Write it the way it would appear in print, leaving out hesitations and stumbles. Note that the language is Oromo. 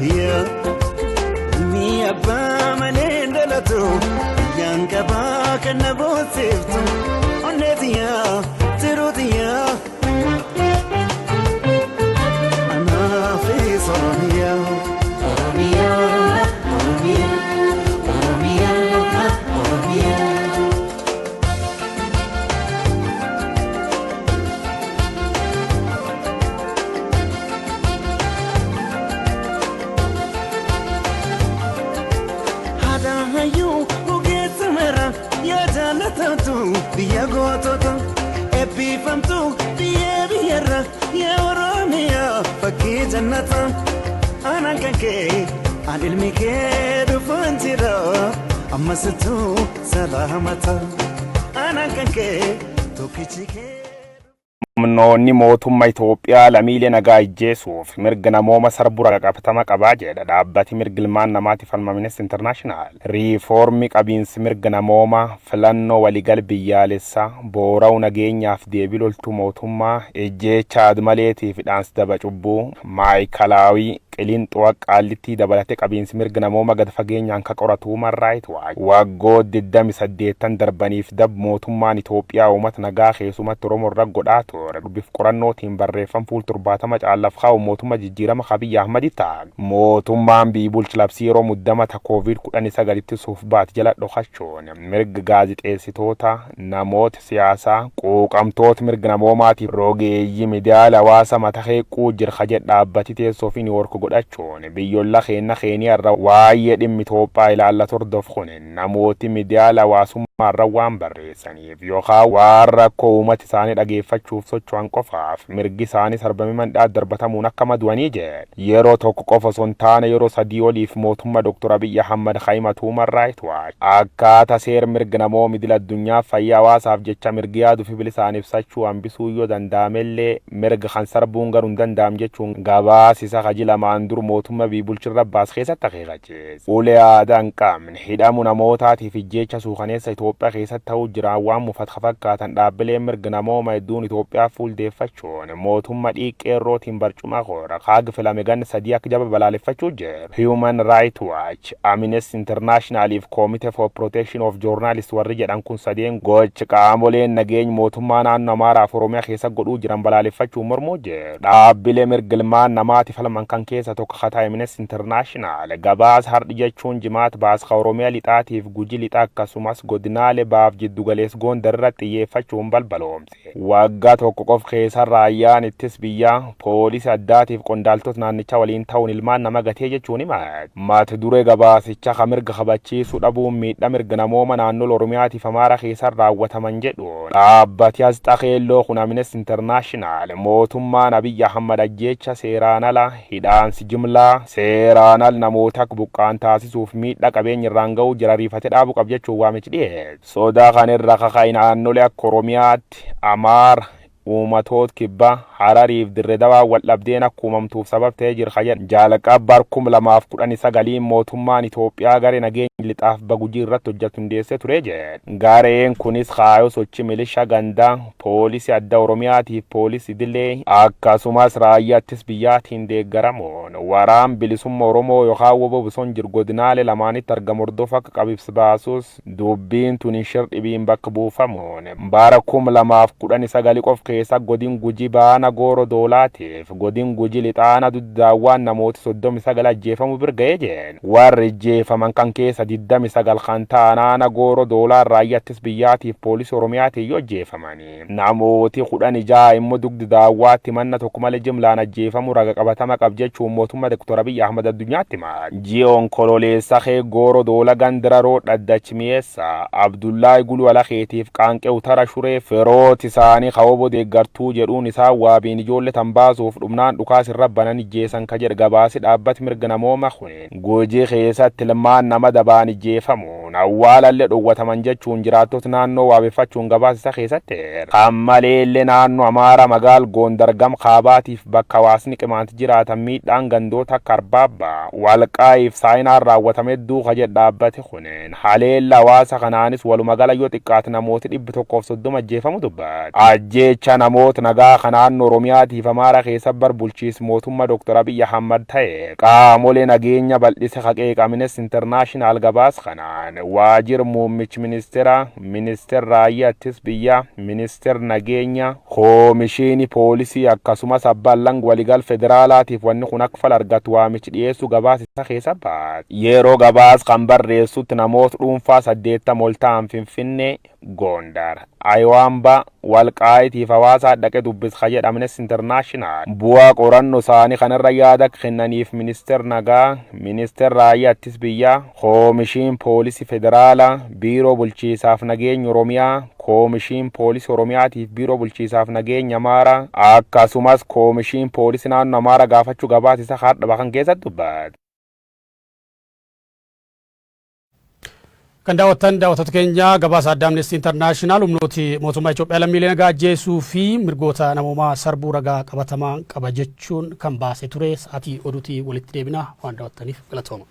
kiya mi abba manendalatu yankaba kana bosiftu onetiya tirutiya ana fi soromia oromia oromia oromia oromia biya gototo ebifamtu biya biyarra ya oromia fakki jannata anan kanke anilmi ke dufanjira amasitu salamata anan kanke tokichike Mnoonni mootummaa Itoophiyaa lammiilee nagaa ajjeesuuf mirga namooma sarbura qabatama qabaa jedha dhaabbati mirga ilmaan namaatiif falma Amnesty International. Riifoormii qabiinsi mirga namooma filannoo waliigal biyyaalessaa boora'u nageenyaaf deebii loltuu mootummaa ejjeecha admaleetiif dhaansi daba cubbuu maayikalaawii qilinxoo qaallitti dabalate qabiinsi mirga namooma gad fageenyaan ka qoratu Human Rights Watch waggoota 28 darbaniif dab mootummaan Itoophiyaa uummata nagaa keessumatti Oromoo irra godhaa ture. Dubbif qorannootiin barreeffam fuul 70 caalaaf kaa'u mootummaa jijjiirama Abiy Ahmad ta'a. Mootummaan bulchi labsii yeroo muddama ta COVID-19 ittisuuf baate jala dhokachuun mirga gaazexeessitoota namoota siyaasaa quuqamtoota mirga namoomaatiif rogeeyyii miidiyaa hawaasaa mata heequu jirka jedha dhaabbati teessoo fi Niiwoork godhachuun biyyolla keenya irra waa'ee dhimmi Itoophiyaa ilaallatu hordofun namooti miidiyaa hawaasummaa irra waan barreessaniif yookaan waan rakkoo uummata isaanii dhageeffachuuf socho'an qofaaf mirgi isaanii sarbamee mandhaa darbatamuun akka maduwanii jedhe yeroo tokko qofa son taane yeroo sadii oliif mootummaa Dr. Abiy Ahmad Haimatu Human Rights Watch akkaataa seera mirga namooma idil addunyaa fayyaa hawaasaaf jecha mirgi yaaduu fi bilisaan ibsachuu hambisuu yoo danda'amellee mirga kan sarbuun garuu hin danda'am jechuun gabaasisa kaji lamaan dur mootummaa bulchirra baas keessatti akeekachiise. Ulee aadaa hin qabne hidhamu namootaatiif jecha suukaneessa Itoophiyaa keessatti ta'uu jiraan waan mufata fakkaatan dhaabbileen mirga namooma hedduun Itoophiyaa fuuldeeffachuun mootummaa dhiiqqeerrootiin barcuma koora kaag filame ganna sadii akka jaba balaaleffachuu jiru. Human Rights Watch, Amnesty International fi Committee for Protection of Journalists warri jedhan kun sadeen gocha qaamoleen nageenya mootummaa naannoo Amaaraa fi Oromiyaa keessa godhuu jiran balaaleffachuun mormuu jiru. Dhaabbilee mirga ilmaan namaatiif falman kan keessa tokko kataa Amnesty International gabaasa hardhi jechuun jimaata baasa Oromiyaa lixaatiif Gujii lixa akkasumas godinaalee baaf jiddu galeessa Gondar irratti xiyyeeffachuun balbaloomse. Waggaa tokko qof keessa raayyaan ittis biyyaa poolisii addaatiif qondaaltota naannichaa waliin ta'uun ilmaan nama gatee jechuun mata duree gabaasicha ka mirga kabachiisuu dhabuun miidhaa mirga namooma naannoo Oromiyaatiif Amaaraa keessa raawwataman jedhu dhaabbati asxaa keelloo kun Amnesty International mootummaan Abiy Ahmad ajjeecha seeraan ala hidhaansi jimlaa seeraan ala namoota buqqaan taasisuuf miidhaa qabeenya irraan ga'uu jira riifate dhaabuu qab jechuun waamichi dhiyeesse. Sodaa kanarra kaka'in naannolee akka Oromiyaatti Amaara uumatoota kibbaa Harariif Dirree Dawaa wal dhabdeen akka uumamtuuf sabab ta'ee jira jedhan jaalaqabbaar 2019 mootummaan Itoophiyaa garee nageenya lixaaf Gujii irratti hojjetu hundeessee ture jedhe. Gareen kunis kaayoo sochii milishaa gandaa poolisii adda Oromiyaatiif poolisii idilee akkasumas raayyaa ittisa biyyaatiin deeggaramuun waraan bilisummaa Oromoo yookaan WBO bosona jiru godinaalee lamaanitti argamu hordofaa akka qabibsa baasus dubbiin tuni shirdhibiin bakka buufamuun bara 2019 qof keessa godin Gujii baana gooro doolaatiif godin Gujii lixaana duddaawwan namooti 39 ajjeefamuu birga'ee jedhan. Warri ajjeefaman kan keessa 29 kan ta'an gooro doolaa raayyaa ittisa biyyaatiif poolisii Oromiyaatiin yoo ajjeefamanii namooti 16 immoo dugdi daawwaatti manna tokko malee jimlaan ajjeefamuu raga qabatama qab jechuun mootummaa Dr. Abiy Ahmad addunyaatti himaa. Ji'oon kololeessa kee gooro doola gandira roodha dachimiyeessa Abdullaahi Guluu Alakeetiif qaanqee utara shuree ferooti isaanii kawoboo deeggartuu jedhuun isaa waabiin ijoollee tambaasuuf dhumnaan dhukaas irra banan ijjeessan ka jedhe gabaasi dhaabbati mirga namooma kun Gujii keessatti ilmaan nama dabaan ijjeefamuun awwaalallee dhowwataman jechuun jiraattota naannoo waabeffachuun gabaasisa keessatti kan maleellee naannoo Amaaraa magaal Gondar gam kaabaatiif bakka hawaasni qimaanti jiraatan miidhaan gandoota akka Arbaabbaa Walqaayiif saayinaan raawwatame duuka jedhe dhaabbati kun haleella hawaasa kanaanis waluma gala yoo xiqqaate namooti 130 ajjeefamu dubbata. Ajjeecha ajjecha namoota nagaa kanaan Oromiyaatiif Amaara keessa bulchiinsa mootummaa Dr. Abiy Ahmad ta'e qaamolee nageenya bal'ise haqeeqa Amnesty International gabaas kanaan waajjira muummichi ministeera raayyaa ittisa biyyaa ministeera nageenya koomishinii poolisii akkasumas abbaan alangaa waliigalaa federaalaatiif wanni kun akka fala argatu waamichi dhiyeessu gabaas isa keessa baate yeroo gabaas kan barreessutti namoota dhuunfaa 80 ol ta'an Finfinnee Gondar Aywaamba Walqaayitii fi Hawaasaa dhaqee dubbisa jedha Amnesty International bu'aa qorannoo isaanii kanarra yaada kennaniif ministeera nagaa ministeera raayyaa ittisa biyyaa koomishinii poolisii federaalaa biiroo bulchiinsaaf nageenya Oromiyaa koomishinii poolisii Oromiyaatiif biiroo bulchiinsaaf nageenya Amaaraa akkasumas koomishinii poolisii naannoo Amaaraa gaafachuu gabaasa isa hardha kan keessatti dubbate. Kan daawwattoota keenya gabaasa adda Amnesty International humnooti mootummaa Itoophiyaa lammiilee nagaa ajjeesuu fi mirgoota namoomaa sarbuu ragaa qabatamaa qaba jechuun kan baase ture sa'aatii oduutii walitti deebina waan daawwattaniif galatooma.